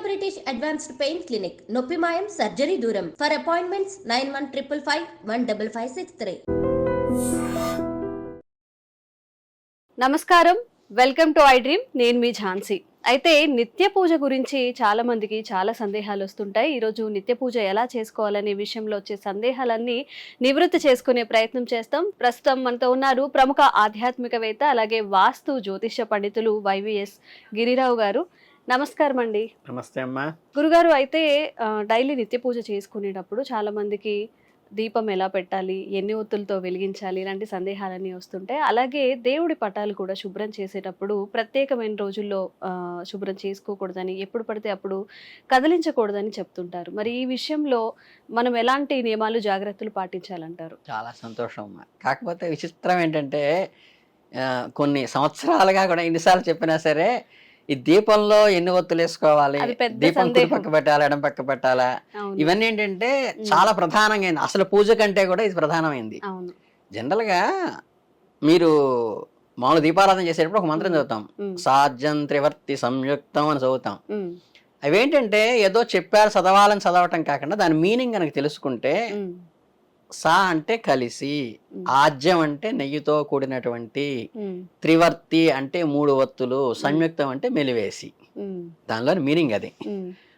British advanced pain clinic, నొప్పి మాయం, surgery దూరం. For appointments 9155515563. నమస్కారం, వెల్కమ్ టు ఐ డ్రీమ్. నేను మీ ఝాన్సీ. అయితే నిత్య పూజ గురించి చాలా మందికి చాలా సందేహాలు వస్తుంటాయి. ఈరోజు నిత్య పూజ ఎలా చేసుకోవాలనే విషయంలో వచ్చే సందేహాలన్నీ నివృత్తి చేసుకునే ప్రయత్నం చేస్తాం. ప్రస్తుతం మనతో ఉన్నారు ప్రముఖ ఆధ్యాత్మికవేత్త, అలాగే వాస్తు జ్యోతిష్య పండితులు వైవిఎస్ గిరిరావు గారు. నమస్కారం అండి. నమస్తే అమ్మా. గురుగారు, అయితే డైలీ నిత్య పూజ చేసుకునేటప్పుడు చాలా మందికి దీపం ఎలా పెట్టాలి, ఎన్ని ఒత్తులతో వెలిగించాలి, ఇలాంటి సందేహాలన్నీ వస్తుంటాయి. అలాగే దేవుడి పటాలు కూడా శుభ్రం చేసేటప్పుడు ప్రత్యేకమైన రోజుల్లో శుభ్రం చేసుకోకూడదని, ఎప్పుడు పడితే అప్పుడు కదిలించకూడదని చెప్తుంటారు. మరి ఈ విషయంలో మనం ఎలాంటి నియమాలు, జాగ్రత్తలు పాటించాలంటారు? చాలా సంతోషం అమ్మా. కాకపోతే విచిత్రం ఏంటంటే కొన్ని సంవత్సరాలుగా కూడా ఎన్నిసార్లు చెప్పినా సరే ఈ దీపంలో ఎన్ని ఒత్తులు వేసుకోవాలి, దీపం కుడి పక్క పెట్టాలా, ఎడం పక్క పెట్టాలా, ఇవన్నీ ఏంటంటే చాలా ప్రధానంగా అసలు పూజ కంటే కూడా ఇది ప్రధానమైంది. జనరల్ గా మీరు మామూలు దీపారాధన చేసేటప్పుడు ఒక మంత్రం చదువుతాం, సాధ్యం త్రివర్తి సంయుక్తం అని చదువుతాం. అవేంటంటే ఏదో చెప్పారు చదవాలని చదవటం కాకుండా దాని మీనింగ్ కనుక తెలుసుకుంటే, సా అంటే కలిసి, ఆజ్యం అంటే నెయ్యితో కూడినటువంటి, త్రివర్తి అంటే 3 ఒత్తులు, సంయుక్తం అంటే మెలివేసి. దానిలోని మీనింగ్ అది.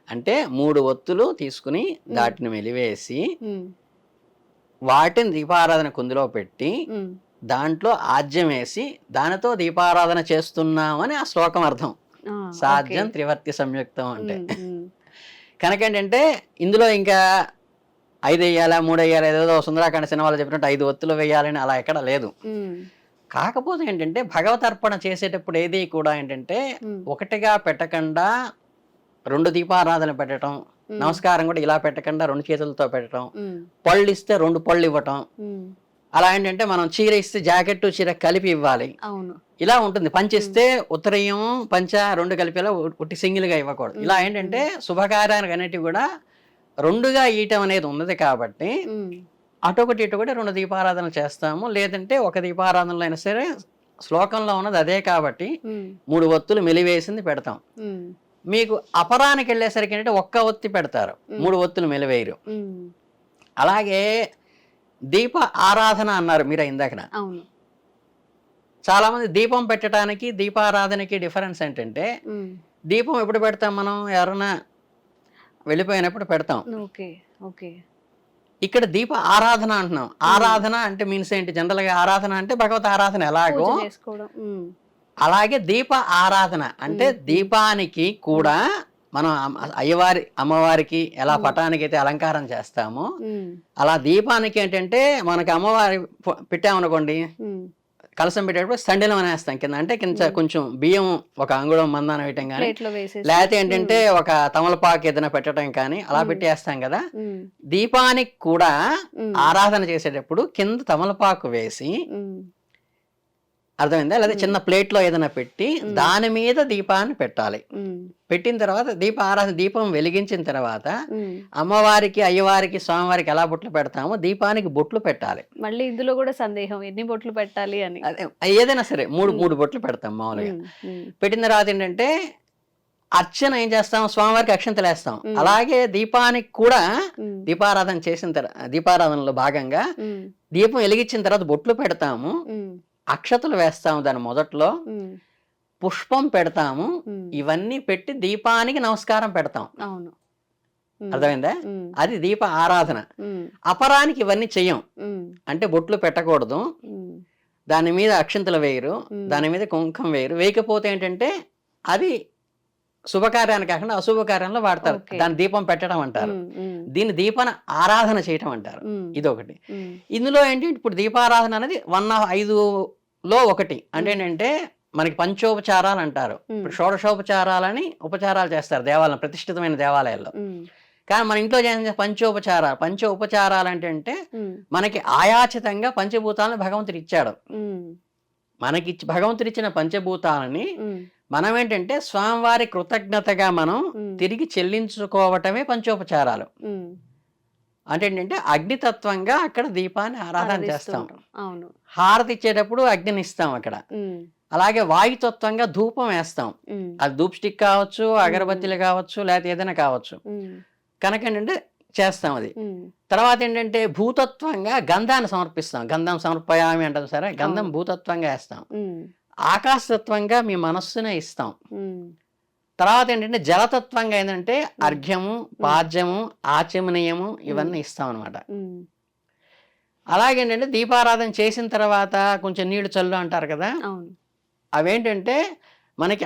అంటే 3 ఒత్తులు తీసుకుని దాటిని మెలివేసి వాటిని దీపారాధన కుందులో పెట్టి దాంట్లో ఆజ్యం వేసి దానితో దీపారాధన చేస్తున్నామని ఆ శ్లోకం అర్థం. సాధ్యం త్రివర్తి సంయుక్తం అంటే కనుకేంటంటే ఇందులో ఇంకా 5 వేయాలా 3 వేయాలా, ఏదో సుందరాకాండ సినిమాలో చెప్పినట్టు 5 ఒత్తులు వేయాలని అలా ఎక్కడ లేదు. కాకపోతే ఏంటంటే భగవతర్పణ చేసేటప్పుడు ఏది కూడా ఏంటంటే ఒకటిగా పెట్టకుండా 2 దీపారాధన పెట్టడం, నమస్కారం కూడా ఇలా పెట్టకుండా 2 చేతులతో పెట్టడం, పళ్ళు ఇస్తే 2 పళ్ళు ఇవ్వటం, అలా ఏంటంటే మనం చీర ఇస్తే జాకెట్ చీర కలిపి ఇవ్వాలి, ఇలా ఉంటుంది. పంచ ఇస్తే ఉత్తరయం పంచ 2 కలిపేలా ఒకటి సింగిల్ గా ఇవ్వకూడదు. ఇలా ఏంటంటే శుభకార్యానికి అనేటివి కూడా 2గా ఇయటం అనేది ఉన్నది కాబట్టి అటొకటి ఇటొకటి 2 దీపారాధనలు చేస్తాము. లేదంటే ఒక దీపారాధనలో అయినా సరే శ్లోకంలో ఉన్నది అదే కాబట్టి 3 ఒత్తులు మెలివేసింది పెడతాం. మీకు అపరానికి వెళ్ళేసరికి ఏంటంటే 1 ఒత్తి పెడతారు, 3 ఒత్తులు మెలివేయరు. అలాగే దీప ఆరాధన అన్నారు మీరు ఇందాకన. చాలా మంది దీపం పెట్టడానికి దీపారాధనకి డిఫరెన్స్ ఏంటంటే, దీపం ఎప్పుడు పెడతాం మనం, ఎవరైనా వెళ్ళిపోయినప్పుడు పెడతాం. ఇక్కడ దీప ఆరాధన అంటున్నాం. ఆరాధన అంటే మీన్స్ ఏంటి, జనరల్ గా ఆరాధన అంటే భగవత్ ఆరాధన ఎలాగో అలాగే దీప ఆరాధన అంటే దీపానికి కూడా మనం అయ్యవారి అమ్మవారికి ఎలా పటానికి అయితే అలంకారం చేస్తామో అలా దీపానికి ఏంటంటే మనకి అమ్మవారి పెట్టామనుకోండి, కలసం పెట్టేటప్పుడు సండిలం అనేస్తాం కింద. అంటే కింద కొంచెం బియ్యం 1 అంగుళం మందాన వేయటం కానీ, లేకపోతే ఏంటంటే ఒక తమలపాకు ఏదైనా పెట్టడం కానీ అలా పెట్టేస్తాం కదా. దీపానికి కూడా ఆరాధన చేసేటప్పుడు కింద తమలపాకు వేసి, అర్థమైందా, లేదా చిన్న ప్లేట్ లో ఏదైనా పెట్టి దాని మీద దీపాన్ని పెట్టాలి. పెట్టిన తర్వాత దీపం వెలిగించిన తర్వాత అమ్మవారికి అయ్యవారికి స్వామివారికి ఎలా బొట్లు పెడతామో దీపానికి బొట్లు పెట్టాలి. మళ్ళీ ఇందులో కూడా సందేహం, ఎన్ని బొట్లు పెట్టాలి అని. ఏదైనా సరే 3 బొట్లు పెడతాం మామూలుగా. పెట్టిన తర్వాత ఏంటంటే అర్చన ఏం చేస్తాం, స్వామివారికి అక్షంతలు వేస్తాం. అలాగే దీపానికి కూడా దీపారాధన చేసిన తర్వాత దీపారాధనలో భాగంగా దీపం వెలిగించిన తర్వాత బొట్లు పెడతాము, అక్షతలు వేస్తాము దాని మొదట్లో, పుష్పం పెడతాము. ఇవన్నీ పెట్టి దీపానికి నమస్కారం పెడతాం. అర్థమైందా? అది దీప ఆరాధన. అపరానికి ఇవన్నీ చెయ్యం. అంటే బొట్లు పెట్టకూడదు, దాని మీద అక్షంతలు వేయరు, దాని మీద కుంకుమ వేయరు. వేయకపోతే ఏంటంటే అది శుభకార్యాన్ని కాకుండా అశుభకార్యంలో వాడతారు. దాని దీపం పెట్టడం అంటారు, దీన్ని దీపాన ఆరాధన చేయటం అంటారు. ఇదొకటి. ఇందులో ఏంటి, ఇప్పుడు దీపారాధన అనేది 5లో 1. అంటే ఏంటంటే మనకి పంచోపచారాలు అంటారు. ఇప్పుడు షోడశోపచారాలని ఉపచారాలు చేస్తారు దేవాలయం, ప్రతిష్ఠితమైన దేవాలయాల్లో. కానీ మన ఇంట్లో చేసిన పంచోపచారాలు అంటే మనకి ఆయాచితంగా పంచభూతాలను భగవంతుడు ఇచ్చాడు. మనకి భగవంతుడు ఇచ్చిన పంచభూతాలని మనం ఏంటంటే స్వామివారి కృతజ్ఞతగా మనం తిరిగి చెల్లించుకోవటమే పంచోపచారాలు. అంటే ఏంటంటే అగ్నితత్వంగా అక్కడ దీపాన్ని ఆరాధన చేస్తాం. హారతి ఇచ్చేటప్పుడు అగ్నిని ఇస్తాం అక్కడ. అలాగే వాయుతత్వంగా ధూపం వేస్తాం. అది ధూప్ స్టిక్ కావచ్చు, అగరబత్తీలు కావచ్చు, లేకపోతే ఏదైనా కావచ్చు. కనుక ఏంటంటే చేస్తాం అది. తర్వాత ఏంటంటే భూతత్వంగా గంధాన్ని సమర్పిస్తాం. గంధం సమర్పయామి అంటాం సరే, గంధం భూతత్వంగా వేస్తాం. ఆకాశతత్వంగా మీ మనస్సునే ఇస్తాం. తర్వాత ఏంటంటే జలతత్వంగా ఏంటంటే అర్ఘ్యము, పాద్యము, ఆచమనీయము ఇవన్నీ ఇస్తాం అనమాట. అలాగేంటంటే దీపారాధన చేసిన తర్వాత కొంచెం నీళ్లు చల్లు అంటారు కదా, అవేంటంటే మనకి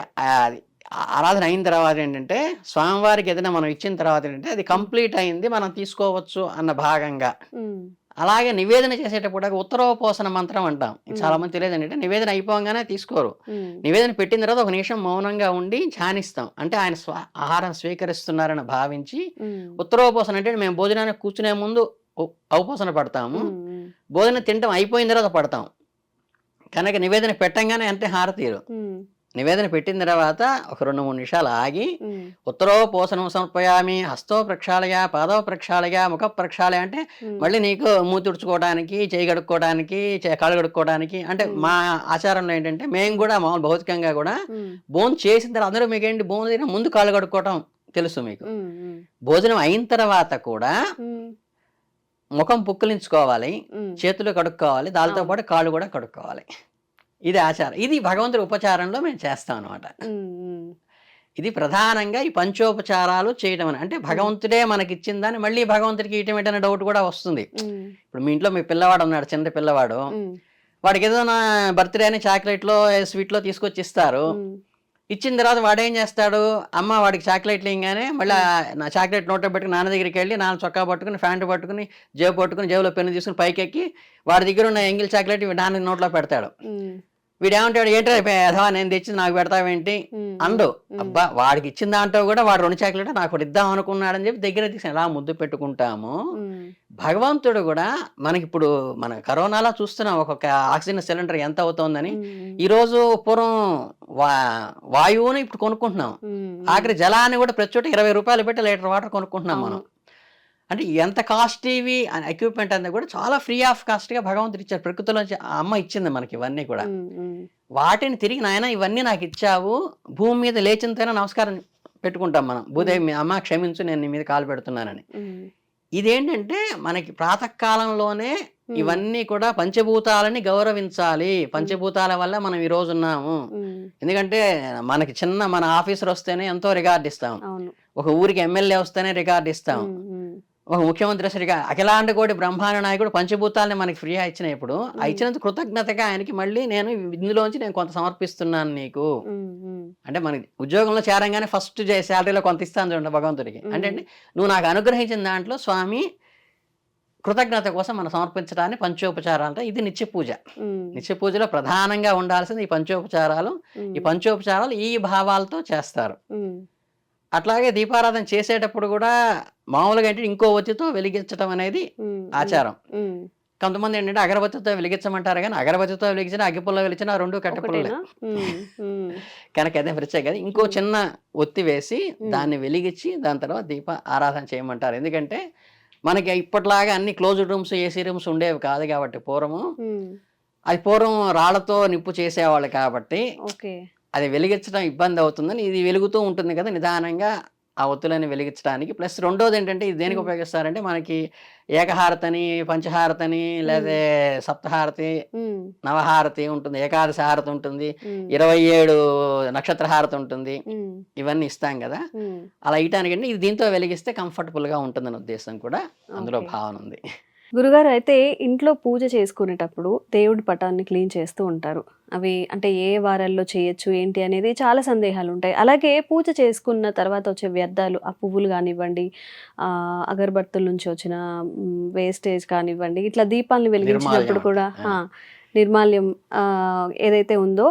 ఆరాధన అయిన తర్వాత ఏంటంటే స్వామివారికి ఏదైనా మనం ఇచ్చిన తర్వాత ఏంటంటే అది కంప్లీట్ అయింది, మనం తీసుకోవచ్చు అన్న భాగంగా. అలాగే నివేదన చేసేటప్పుడు ఉత్తరోపోసన మంత్రం అంటాం. చాలా మంది తెలియదు అంటే నివేదన అయిపోగానే తీసుకోరు. నివేదన పెట్టిన తర్వాత ఒక నిమిషం మౌనంగా ఉండి ధ్యానిస్తాం. అంటే ఆయన ఆహారం స్వీకరిస్తున్నారని భావించి ఉత్తరోపోసన అంటే మేము భోజనానికి కూర్చునే ముందు ఔపోసన పడతాము, భోజనం తినడం అయిపోయిన తర్వాత పడతాం. కనుక నివేదన పెట్టంగానే అంటే హారతీరు. నివేదన పెట్టిన తర్వాత ఒక 2-3 నిమిషాలు ఆగి ఉత్తరోపోసనం సమర్పయామి, హస్తో ప్రక్షాళయ, పాదవ ప్రక్షాళయ, ముఖ ప్రక్షాళయ అంటే మళ్ళీ నీకు మూతి తుడుచుకోవడానికి, చేయి కడుక్కోవడానికి, కాళ్ళు కడుక్కోవడానికి. అంటే మా ఆచారంలో ఏంటంటే మేము కూడా మామూలు భౌతికంగా కూడా భోజనం చేసిన తర్వాత అందరూ మీకేంటి భోజనం తిన ముందు కాళ్ళు కడుక్కోవటం తెలుసు మీకు. భోజనం అయిన తర్వాత కూడా ముఖం పుక్కిలించుకోవాలి, చేతులు కడుక్కోవాలి, దానితో పాటు కాళ్ళు కూడా కడుక్కోవాలి. ఇది ఆచారం. ఇది భగవంతుడి ఉపచారంలో మేము చేస్తాం అనమాట. ఇది ప్రధానంగా ఈ పంచోపచారాలు చేయటం అని. అంటే భగవంతుడే మనకి ఇచ్చిందని మళ్ళీ భగవంతుడికి ఇయటం ఏంటనే డౌట్ కూడా వస్తుంది. ఇప్పుడు మీ ఇంట్లో మీ పిల్లవాడు ఉన్నాడు, చిన్న పిల్లవాడు, వాడికి ఏదైనా బర్త్డే అని చాక్లెట్లో స్వీట్లో తీసుకొచ్చి ఇస్తారు. ఇచ్చిన తర్వాత వాడు ఏం చేస్తాడు, అమ్మ వాడికి చాక్లెట్లు ఇవ్వగానే మళ్ళీ నా చాక్లెట్ నోట్లో పెట్టుకుని నాన్న దగ్గరికి వెళ్ళి నాన్న చొక్కా పట్టుకుని ప్యాంటు పట్టుకుని జేబు పట్టుకుని జేబులో పెన్ను తీసుకుని పైకి ఎక్కి వాడి దగ్గర ఉన్న ఎంగిల్ చాక్లెట్ నాన్న నోట్లో పెడతాడు. వీడు ఏమంటాడు, ఏంటో అథవా నేను తెచ్చి నాకు పెడతావేంటి అండు. అబ్బా వాడికి ఇచ్చిన దాంట్లో కూడా వాడు 2 చాక్లెట్ నాకు ఇద్దాం అనుకున్నాడని చెప్పి దగ్గర తీసుకుని ఎలా ముద్దు పెట్టుకుంటాము. భగవంతుడు కూడా మనకి ఇప్పుడు మన కరోనాలో చూస్తున్నాం ఒక్కొక్క ఆక్సిజన్ సిలిండర్ ఎంత అవుతోందని. ఈరోజు పూర్వం వాయువుని ఇప్పుడు కొనుక్కుంటున్నాం, ఆఖరి జలాన్ని కూడా ప్రతి చోట 20 రూపాయలు పెట్టి లీటర్ వాటర్ కొనుక్కుంటున్నాం మనం. అంటే ఎంత కాస్ట్లీవి ఎక్విప్మెంట్ అంతా కూడా చాలా ఫ్రీ ఆఫ్ కాస్ట్గా భగవంతుడు ఇచ్చారు. ప్రకృతిలో అమ్మ ఇచ్చింది మనకి ఇవన్నీ కూడా. వాటిని తిరిగి నాయన ఇవన్నీ నాకు ఇచ్చావు, భూమి మీద లేచినంతైనా నమస్కారం పెట్టుకుంటాం మనం. భూదేవి అమ్మ క్షమించు నేను నీ మీద కాలు పెడుతున్నానని. ఇదేంటంటే మనకి ప్రాతకాలంలోనే ఇవన్నీ కూడా పంచభూతాలని గౌరవించాలి. పంచభూతాల వల్ల మనం ఈ రోజు ఉన్నాము. ఎందుకంటే మనకి చిన్న మన ఆఫీసర్ వస్తేనే ఎంతో రికార్డు ఇస్తాం, ఒక ఊరికి ఎమ్మెల్యే వస్తేనే రికార్డు ఇస్తాం, ఒక ముఖ్యమంత్రి సరిగా అఖిలాండ కోటి బ్రహ్మాండ నాయకుడు పంచభూతాలని మనకి ఫ్రీగా ఇచ్చిన ఇప్పుడు ఆ ఇచ్చినంత కృతజ్ఞతగా ఆయనకి మళ్ళీ నేను ఇందులోంచి నేను కొంత సమర్పిస్తున్నాను నీకు. అంటే మనకి ఉద్యోగంలో చేరంగానే ఫస్ట్ శాలరీలో కొంత ఇస్తాను చూడండి భగవంతుడికి. అంటే నువ్వు నాకు అనుగ్రహించిన దాంట్లో స్వామి కృతజ్ఞత కోసం మనం సమర్పించడానికి పంచోపచారాలు అంటే ఇది నిత్య పూజ. నిత్య పూజలో ప్రధానంగా ఉండాల్సింది ఈ పంచోపచారాలు. ఈ పంచోపచారాలు ఈ భావాలతో చేస్తారు. అట్లాగే దీపారాధన చేసేటప్పుడు కూడా మామూలుగా ఏంటంటే ఇంకో ఒత్తితో వెలిగించడం అనేది ఆచారం. కొంతమంది ఏంటంటే అగరబత్తితో వెలిగించమంటారు, కానీ అగరబత్తితో వెలిగించిన అగ్గిపుల్ల వెలిగించిన 2 కట్టెపుల్లలే కనుక అదే ప్రత్యేక. ఇంకో చిన్న ఒత్తి వేసి దాన్ని వెలిగించి దాని తర్వాత దీప ఆరాధన చేయమంటారు. ఎందుకంటే మనకి ఇప్పటిలాగా అన్ని క్లోజ్డ్ రూమ్స్, ఏసీ రూమ్స్ ఉండేవి కాదు కాబట్టి పూర్వం రాళ్లతో నిప్పు చేసేవాళ్ళు కాబట్టి అది వెలిగించడం ఇబ్బంది అవుతుందని ఇది వెలుగుతూ ఉంటుంది కదా నిదానంగా ఆ ఒత్తులని వెలిగించడానికి. ప్లస్ రెండోది ఏంటంటే ఇది దేనికి ఉపయోగిస్తారంటే మనకి ఏకహారతని, పంచహారతని, లేదా సప్తహారతి, నవహారతి ఉంటుంది, ఏకాదశి హారతి ఉంటుంది, 27 నక్షత్ర హారతి ఉంటుంది, ఇవన్నీ ఇస్తాం కదా. అలా ఇయటానికి ఇది దీంతో వెలిగిస్తే కంఫర్టబుల్ గా ఉంటుందనే ఉద్దేశం కూడా అందులో భావన ఉంది. గురుగారు, అయితే ఇంట్లో పూజ చేసుకునేటప్పుడు దేవుడి పటాన్ని క్లీన్ చేస్తూ ఉంటారు. అవి అంటే ఏ వారాల్లో చేయొచ్చు ఏంటి అనేది చాలా సందేహాలు ఉంటాయి. అలాగే పూజ చేసుకున్న తర్వాత వచ్చే వ్యర్థాలు, ఆ పువ్వులు కానివ్వండి, అగరబత్తుల నుంచి వచ్చిన వేస్టేజ్ కానివ్వండి, ఇట్లా దీపాలను వెలిగించినప్పుడు కూడా నిర్మాల్యం ఏదైతే ఉందో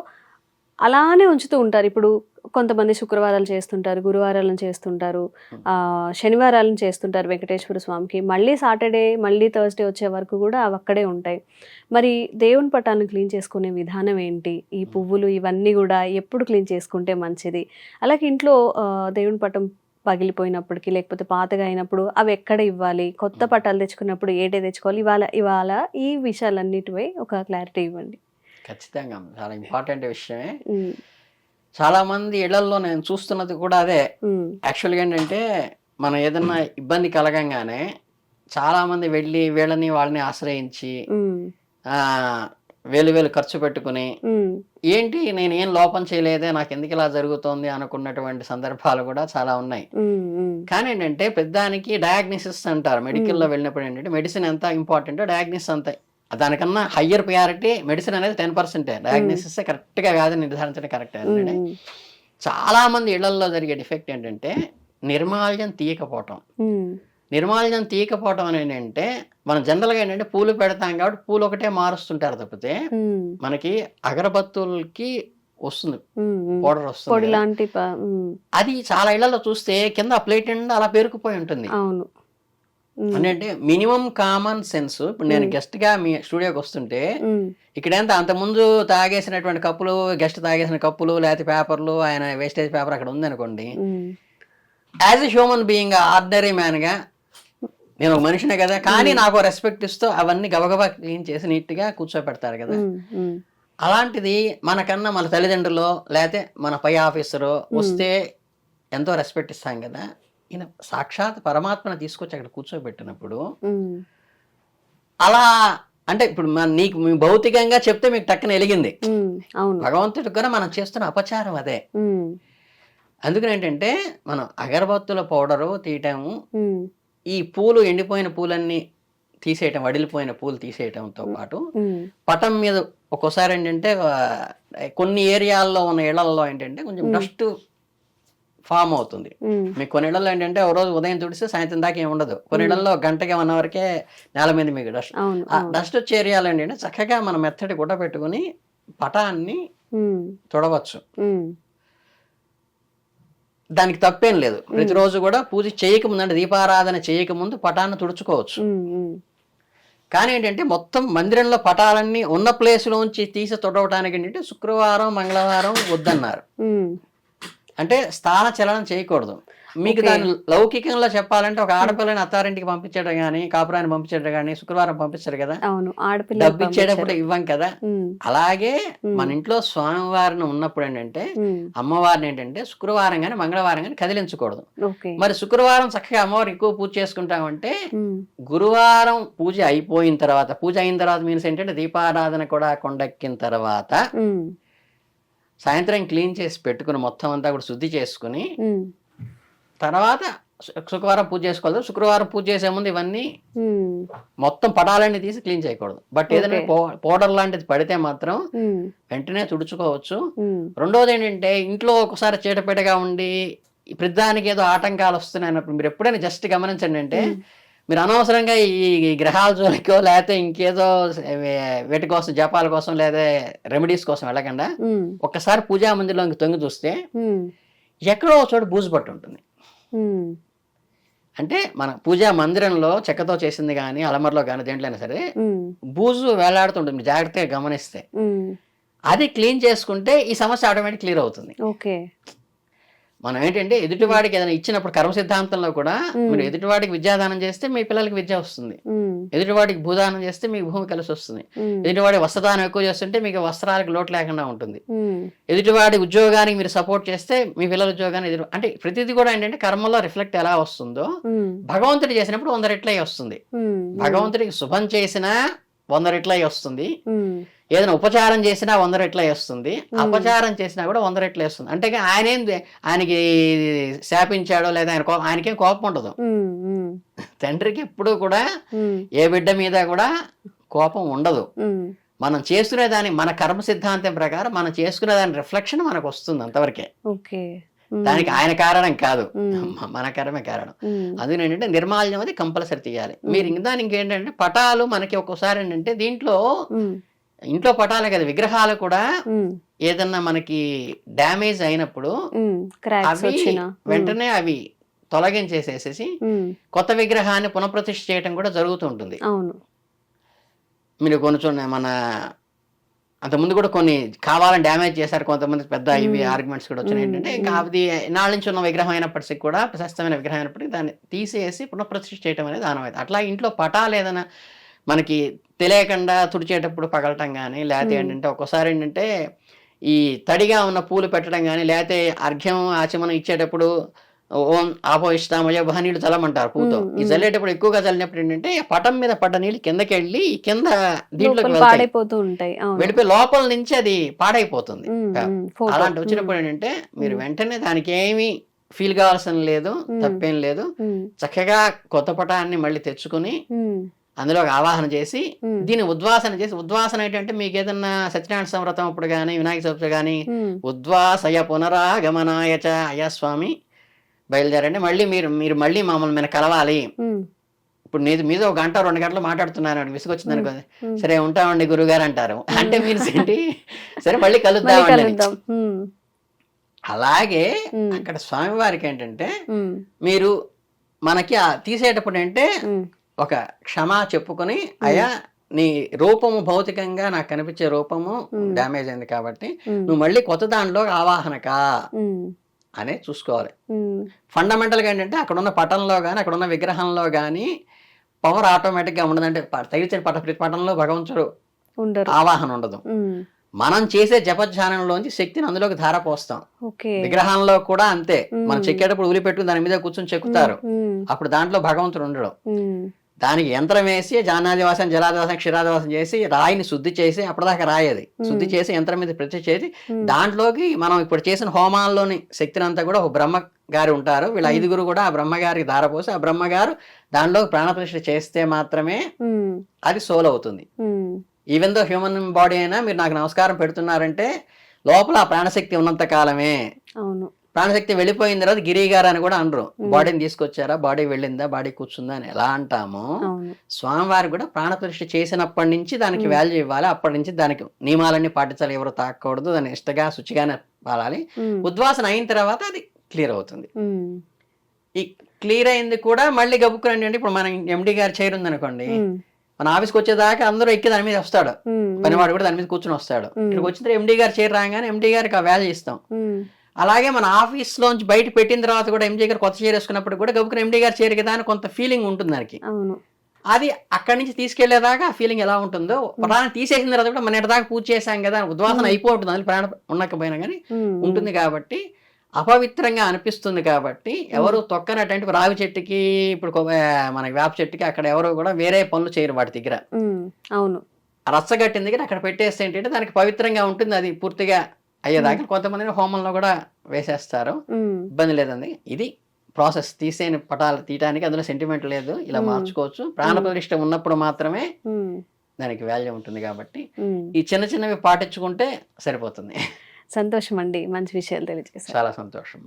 అలానే ఉంచుతూ ఉంటారు. ఇప్పుడు కొంతమంది శుక్రవారాలు చేస్తుంటారు, గురువారాలను చేస్తుంటారు, శనివారాలను చేస్తుంటారు వెంకటేశ్వర స్వామికి. మళ్ళీ సాటర్డే, మళ్ళీ థర్స్డే వచ్చే వరకు కూడా అవి అక్కడే ఉంటాయి. మరి దేవుని పటాలను క్లీన్ చేసుకునే విధానం ఏంటి? ఈ పువ్వులు ఇవన్నీ కూడా ఎప్పుడు క్లీన్ చేసుకుంటే మంచిది? అలాగే ఇంట్లో దేవుని పటం పగిలిపోయినప్పటికీ లేకపోతే పాతగా అయినప్పుడు అవి ఎక్కడ ఇవ్వాలి? కొత్త పటాలు తెచ్చుకున్నప్పుడు ఏడే తెచ్చుకోవాలి? ఇవాళ ఈ విషయాలన్నిటిపై ఒక క్లారిటీ ఇవ్వండి. ఖచ్చితంగా చాలా ఇంపార్టెంట్ విషయమే. ఉమ్, చాలా మంది ఇళ్లలో నేను చూస్తున్నది కూడా అదే. ఉమ్, యాక్చువల్గా ఏంటంటే మనం ఏదన్నా ఇబ్బంది కలగంగానే చాలా మంది వెళ్ళి వీళ్ళని వాళ్ళని ఆశ్రయించి ఉమ్, ఆ, వేలు ఖర్చు పెట్టుకుని ఉమ్, ఏంటి నేను ఏం లోపం చేయలేదే నాకు ఎందుకు ఇలా జరుగుతోంది అనుకున్నటువంటి సందర్భాలు కూడా చాలా ఉన్నాయి. ఉమ్, ఉమ్, కానీ ఏంటంటే పెద్దానికి డయాగ్నోసిస్ అంటారు. మెడికల్లో వెళ్ళినప్పుడు ఏంటంటే మెడిసిన్ ఎంత ఇంపార్టెంటో డయాగ్నోసిస్ అంతే. దానికన్నా హయ్యర్ ప్రయారిటీ మెడిసిన్ అనేది 10%. డయాగ్నోసిస్ కరెక్ట్గా వ్యాధి నిర్ధారించడం కరెక్ట్. ఏంటంటే ఉమ్, చాలా మంది ఇళ్లలో జరిగే డిఫెక్ట్ ఏంటంటే నిర్మాల్యం తీయకపోవటం. ఉమ్, నిర్మాల్యం తీయకపోవటం అనేది ఏంటంటే మనం జనరల్గా ఏంటంటే పూలు పెడతాం కాబట్టి పూలు ఒకటే మారుస్తుంటారు తప్పితే ఉమ్, మనకి అగరబత్తులకి వస్తుంది ఉమ్, ఉమ్. పౌడర్ పొడి వస్తుంది. లాంటి అది చాలా ఇళ్లలో చూస్తే కింద ప్లేట్ నిండా అలా పేరుకుపోయి ఉంటుంది. అవును. ఉమ్, అంటే మినిమం కామన్ సెన్స్. ఇప్పుడు నేను గెస్ట్ గా మీ స్టూడియోకి వస్తుంటే ఉమ్, ఇక్కడేంత అంతకుముందు తాగేసినటువంటి కప్పులు, గెస్ట్ తాగేసిన కప్పులు లేకపోతే పేపర్లు, ఆయన వేస్టేజ్ పేపర్ అక్కడ ఉందనుకోండి, um, as a human being ordinary man గా నేను ఒక మనిషినే కదా, కానీ నాకు రెస్పెక్ట్ ఇస్తూ అవన్నీ గబగబా క్లీన్ చేసి నీట్ గా కూర్చోపెడతారు కదా. ఉమ్, ఉమ్, అలాంటిది మనకన్నా మన తల్లిదండ్రులు లేకపోతే మన పై ఆఫీసరు వస్తే ఎంతో రెస్పెక్ట్ ఇస్తాం కదా. ఈయన సాక్షాత్ పరమాత్మను తీసుకొచ్చి అక్కడ కూర్చోబెట్టినప్పుడు ఉమ్, అలా అంటే ఇప్పుడు నీకు మీ భౌతికంగా చెప్తే మీకు టక్కన వెలిగింది. ఉమ్, అవును. భగవంతుడికి కూడా మనం చేస్తున్న అపచారం అదే. ఉమ్, అందుకని ఏంటంటే మనం అగరబత్తుల పౌడరు తీయటము, ఉమ్, ఈ పూలు ఎండిపోయిన పూలన్నీ తీసేయటం, వడిలిపోయిన పూలు తీసేయటంతో పాటు ఉమ్, పటం మీద ఒక్కోసారి ఏంటంటే కొన్ని ఏరియాల్లో ఉన్న ఇళ్లలో ఏంటంటే కొంచెం డస్ట్ ఫామ్ అవుతుంది. ఉమ్, మీకు కొన్ని ఇళ్లలో ఏంటంటే ఒక రోజు ఉదయం తుడిస్తే సాయంత్రం దాకా ఏమి ఉండదు. కొన్ని ఇళ్లలో గంటకి 1 అవర్కే నేల మీద మీకు డస్ట్. అవును. ఆ డస్ట్ వచ్చే ఏరియాలో ఏంటంటే చక్కగా మనం మెత్తటి గుడ్డ పెట్టుకుని పటాన్ని ఉమ్, తుడవచ్చు. ఉమ్, దానికి తప్పేం లేదు. ప్రతిరోజు కూడా పూజ చేయకముందు అంటే దీపారాధన చేయకముందు పటాన్ని తుడుచుకోవచ్చు. ఉమ్, ఉమ్, కానీ ఏంటంటే మొత్తం మందిరంలో పటాలన్నీ ఉన్న ప్లేస్లోంచి తీసి తుడవటానికి ఏంటంటే శుక్రవారం మంగళవారం వద్దన్నారు. ఉమ్, అంటే స్థాన చలనం చేయకూడదు. మీకు దాని లౌకికంలో చెప్పాలంటే ఒక ఆడపిల్లని అత్తారింటికి పంపించడం కానీ కాపురాన్ని పంపించడం కానీ శుక్రవారం పంపించారు కదా, అవును. ఆడపిల్ల డబ్బు ఇచ్చేటప్పుడు ఇవ్వం కదా. ఉమ్, అలాగే మన ఇంట్లో స్వామివారిని ఉన్నప్పుడు ఏంటంటే ఉమ్, అమ్మవారిని ఏంటంటే శుక్రవారం కానీ మంగళవారం కానీ కదిలించకూడదు. ఓకే. మరి శుక్రవారం చక్కగా అమ్మవారు ఎక్కువ పూజ చేసుకుంటామంటే ఉమ్, గురువారం పూజ అయిపోయిన తర్వాత, పూజ అయిన తర్వాత మీన్స్ ఏంటంటే దీపారాధన కూడా కొండెక్కిన తర్వాత ఉమ్, సాయంత్రం క్లీన్ చేసి పెట్టుకుని మొత్తం అంతా కూడా శుద్ధి చేసుకుని ఉమ్, తర్వాత శుక్రవారం పూజ చేసుకోవాలి. శుక్రవారం పూజ చేసే ముందు ఇవన్నీ ఉమ్, మొత్తం పటాలన్నీ తీసి క్లీన్ చేయకూడదు. బట్ ఏదైనా పౌడర్ లాంటిది పడితే మాత్రం ఉమ్, వెంటనే తుడుచుకోవచ్చు. ఉమ్, రెండోది ఏంటంటే ఇంట్లో ఒకసారి చీటపేటగా ఉండి ప్రతిదానికి ఏదో ఆటంకాలు వస్తున్నాయి అన్నప్పుడు మీరు ఎప్పుడైనా జస్ట్ గమనించండి. అంటే మీరు అనవసరంగా ఈ గ్రహాల జోలికో లేకపోతే ఇంకేదో వీటి కోసం జపాల కోసం లేదా రెమెడీస్ కోసం వెళ్ళకుండా ఉమ్, ఒక్కసారి పూజా మందిరంలోకి తొంగి చూస్తే ఉమ్, ఎక్కడో ఒక చోట బూజు పట్టు ఉంటుంది. ఉమ్, అంటే మన పూజా మందిరంలో చెక్కతో చేసింది కానీ అలమరలో కానీ దేంట్లో అయినా సరే ఉమ్, బూజు వేలాడుతుంటుంది. జాగ్రత్తగా గమనిస్తే ఉమ్, అది క్లీన్ చేసుకుంటే ఈ సమస్య ఆటోమేటిక్ క్లియర్ అవుతుంది. ఓకే. మనం ఏంటంటే ఎదుటివాడికి ఏదైనా ఇచ్చినప్పుడు కర్మ సిద్ధాంతంలో కూడా మీరు ఎదుటివాడికి విద్యాదానం చేస్తే మీ పిల్లలకి విద్య వస్తుంది, ఉమ్, ఎదుటివాడికి భూదానం చేస్తే మీకు భూమి కలిసి వస్తుంది, ఉమ్, ఎదుటివాడికి వస్త్రదానం ఎక్కువ చేస్తుంటే మీకు వస్త్రాలకు లోటు లేకుండా ఉంటుంది, ఉమ్, ఎదుటివాడి ఉద్యోగానికి మీరు సపోర్ట్ చేస్తే మీ పిల్లల ఉద్యోగాన్ని అంటే ప్రతిదీ కూడా ఏంటంటే కర్మలో రిఫ్లెక్ట్ ఎలా వస్తుందో ఉమ్, భగవంతుడు చేసినప్పుడు 100 రెట్లై వస్తుంది. ఉమ్, భగవంతుడికి శుభం చేసినా 100 రెట్లై వస్తుంది, ఉమ్, ఏదైనా ఉపచారం చేసినా 100 రెట్లై వస్తుంది, అపచారం చేసినా కూడా 100 రెట్లై వస్తుంది. అంటే ఆయనకి శాపించాడో లేదా ఆయనకేం కోపం ఉండదు. ఉమ్, ఉమ్, తండ్రికి ఎప్పుడూ కూడా ఉమ్, ఏ బిడ్డ మీద కూడా కోపం ఉండదు. ఉమ్, మనం చేసుకునే దాని మన కర్మ సిద్ధాంతం ప్రకారం మనం చేసుకునే దాని రిఫ్లెక్షన్ మనకు వస్తుంది అంతవరకే. ఓకే. దానికి ఆయన కారణం కాదు, మన కర్మే కారణం. ఉమ్, అందుకని ఏంటంటే నిర్మాల్యం అది కంపల్సరీ తీయాలి. మీరు దానికి ఇంకేంటంటే పటాలు మనకి ఒక్కోసారి ఏంటంటే దీంట్లో ఉమ్, ఇంట్లో పటాలే కదా విగ్రహాలు కూడా ఉమ్, ఏదన్నా మనకి డ్యామేజ్ అయినప్పుడు ఉమ్, క్రాక్స్ అవి వచ్చిన వెంటనే అవి తొలగించేసేసి ఉమ్, కొత్త విగ్రహాన్ని పునఃప్రతిష్ఠ చేయడం కూడా జరుగుతూ ఉంటుంది. అవును. మీరు కొన్ని మన అంతకుముందు కూడా కొన్ని కావాలని డ్యామేజ్ చేశారు కొంతమంది, పెద్ద ఇవి ఆర్గ్యుమెంట్స్ కూడా వచ్చినాయి. ఏంటంటే ఇంకా అది నాళ్ళ నుంచి ఉన్న విగ్రహం అయినప్పటికీ కూడా ప్రశస్తమైన విగ్రహం అయినప్పటికీ దాన్ని తీసేసి పునఃప్రతిష్ఠ చేయడం అనేది ఆనవాయితీ. అట్లా ఇంట్లో పటాలు ఏదైనా మనకి తెలియకుండా తుడిచేటప్పుడు పగలటం కానీ, లేకపోతే ఏంటంటే ఒక్కోసారి ఏంటంటే ఈ తడిగా ఉన్న పూలు పెట్టడం కానీ, లేకపోతే అర్ఘ్యం ఆచమనం ఇచ్చేటప్పుడు ఓం ఆపో ఇష్టామయ నీళ్ళు చల్లమంటారు పూతో. ఈ చల్లేటప్పుడు ఎక్కువగా చల్లినప్పుడు ఏంటంటే పటం మీద పడ్డ నీళ్ళు కిందకి వెళ్ళి కింద దీంట్లోకి పాడైపోతూ ఉంటాయి, వెళ్ళిపోయి లోపల నుంచి అది పాడైపోతుంది. అలాంటి వచ్చినప్పుడు ఏంటంటే మీరు వెంటనే దానికి ఏమి ఫీల్ కావాల్సిన లేదు, తప్పేం లేదు. చక్కగా కొత్త పటాన్ని మళ్ళీ తెచ్చుకుని అందులో ఆవాహన చేసి దీన్ని ఉద్వాసన చేసి, ఉద్వాసన ఏంటంటే మీకు ఏదన్నా సత్యనారాయణ సంవ్రతం అప్పుడు కానీ, వినాయక చవితి కానీ ఉద్వాసయ పునరాగమనాయ చ అయ్యా స్వామి బయలుదేరండి, మళ్ళీ మీరు మళ్ళీ మమ్మల్ని మీద కలవాలి. ఇప్పుడు నేను మీద 1 గంట 2 గంటలు మాట్లాడుతున్నాను, విసుగొచ్చింది అనుకో, సరే ఉంటామండి గురుగారు అంటారు. అంటే మీరు ఏంటి, సరే మళ్ళీ కలుద్దామండి. అలాగే అక్కడ స్వామివారికి ఏంటంటే మీరు మనకి తీసేటప్పుడు అంటే ఒక క్షమా చెప్పుకొని, అయ్యా నీ రూపము భౌతికంగా నాకు కనిపించే రూపము డ్యామేజ్ అయింది కాబట్టి నువ్వు మళ్ళీ కొత్త దాంట్లో ఆవాహనక అనే చూసుకోవాలి. ఫండమెంటల్గా ఏంటంటే అక్కడ ఉన్న పటంలో కానీ, అక్కడ ఉన్న విగ్రహంలో కానీ పవర్ ఆటోమేటిక్గా ఉండదు. అంటే తగిలిన ప్రతి పటంలో భగవంతుడు ఆవాహన ఉండదు. మనం చేసే జపధ్యానంలోంచి శక్తిని అందులోకి ధారపోస్తాం. విగ్రహంలో కూడా అంతే, మనం చెక్కేటప్పుడు ఉలి పెట్టుకుని దాని మీద కూర్చొని చెక్కుతారు, అప్పుడు దాంట్లో భగవంతుడు ఉండడు. దానికి యంత్రం వేసి జానాదివాసం జలాదివాసం క్షీరాదివాసం చేసి రాయిని శుద్ధి చేసి, అప్పటిదాకా రాయేది శుద్ధి చేసి యంత్రం మీద ప్రతిష్ఠ చేసి దాంట్లోకి మనం ఇప్పుడు చేసిన హోమాల్లోని శక్తిని అంతా కూడా ఒక బ్రహ్మగారి ఉంటారు, వీళ్ళ 5గురు కూడా ఆ బ్రహ్మగారికి ధారపోసి ఆ బ్రహ్మగారు దాంట్లో ప్రాణప్రతిష్ఠ చేస్తే మాత్రమే అది సోల్ అవుతుంది. ఈవెన్ దో హ్యూమన్ బాడీ అయినా మీరు నాకు నమస్కారం పెడుతున్నారంటే లోపల ఆ ప్రాణశక్తి ఉన్నంత కాలమే. ప్రాణశక్తి వెళ్ళిపోయిన తర్వాత గిరి గారు అని కూడా అనరు. బాడీని తీసుకొచ్చారా, బాడీ వెళ్ళిందా, బాడీ కూర్చుందా అని ఎలా అంటామో స్వామివారు కూడా ప్రాణప్రతిష్ఠ చేసినప్పటి నుంచి దానికి వాల్యూ ఇవ్వాలి. అప్పటి నుంచి దానికి నియమాలన్నీ పాటించాలి, ఎవరు తాకూడదు, దాన్ని ఇష్టగా శుచిగానే పాలాలి. ఉద్వాసన అయిన తర్వాత అది క్లియర్ అవుతుంది. ఈ క్లియర్ అయింది కూడా మళ్ళీ గబుక్కురండి. అంటే ఇప్పుడు మన ఎండి గారి చైర్ ఉందనుకోండి, మన ఆఫీస్కి వచ్చేదాకా అందరూ ఎక్కి దాని మీద వస్తాడు, పనివాడు కూడా దాని మీద కూర్చొని వస్తాడు. ఇక్కడికి వచ్చిన తర్వాత ఎండి గారి చైర్ రాగానే ఎండి గారికి ఆ వాల్యూ ఇస్తాం. అలాగే మన ఆఫీస్ లోంచి బయట పెట్టిన తర్వాత కూడా ఎండి గారు కొత్త చైర్ వేసుకున్నప్పుడు కూడా గబుక్కుని ఎండి గారి చైర్ కదా అని కొంత ఫీలింగ్ ఉంటుంది దానికి. అది అక్కడి నుంచి తీసుకెళ్లేదాకా ఆ ఫీలింగ్ ఎలా ఉంటుందో, ప్రాణం తీసేసిన తర్వాత కూడా మన దాకా పూజ చేశాం కదా, ఉద్వాసన అయిపోతుంది, అది ప్రాణం ఉండకపోయినా కానీ ఉంటుంది. కాబట్టి అపవిత్రంగా అనిపిస్తుంది. కాబట్టి ఎవరు తొక్కనటువంటి రావి చెట్టుకి, ఇప్పుడు మన వేప చెట్టుకి అక్కడ ఎవరు కూడా వేరే పనులు చేయరు వాటి దగ్గర. అవును, రచ్చగట్టిన దగ్గర అక్కడ పెట్టేస్తే ఏంటంటే దానికి పవిత్రంగా ఉంటుంది, అది పూర్తిగా అయ్యేదాకా. కొంతమంది హోమంలో కూడా వేసేస్తారు, ఇబ్బంది లేదండి. ఇది ప్రాసెస్. తీసేని పటాలు తీయటానికి అందులో సెంటిమెంట్ లేదు, ఇలా మార్చుకోవచ్చు. ప్రాణప్రతిష్ఠ ఉన్నప్పుడు మాత్రమే దానికి వాల్యూ ఉంటుంది. కాబట్టి ఈ చిన్న చిన్నవి పాటించుకుంటే సరిపోతుంది. సంతోషం అండి, మంచి విషయాలు తెలియజేశారు. చాలా సంతోషం.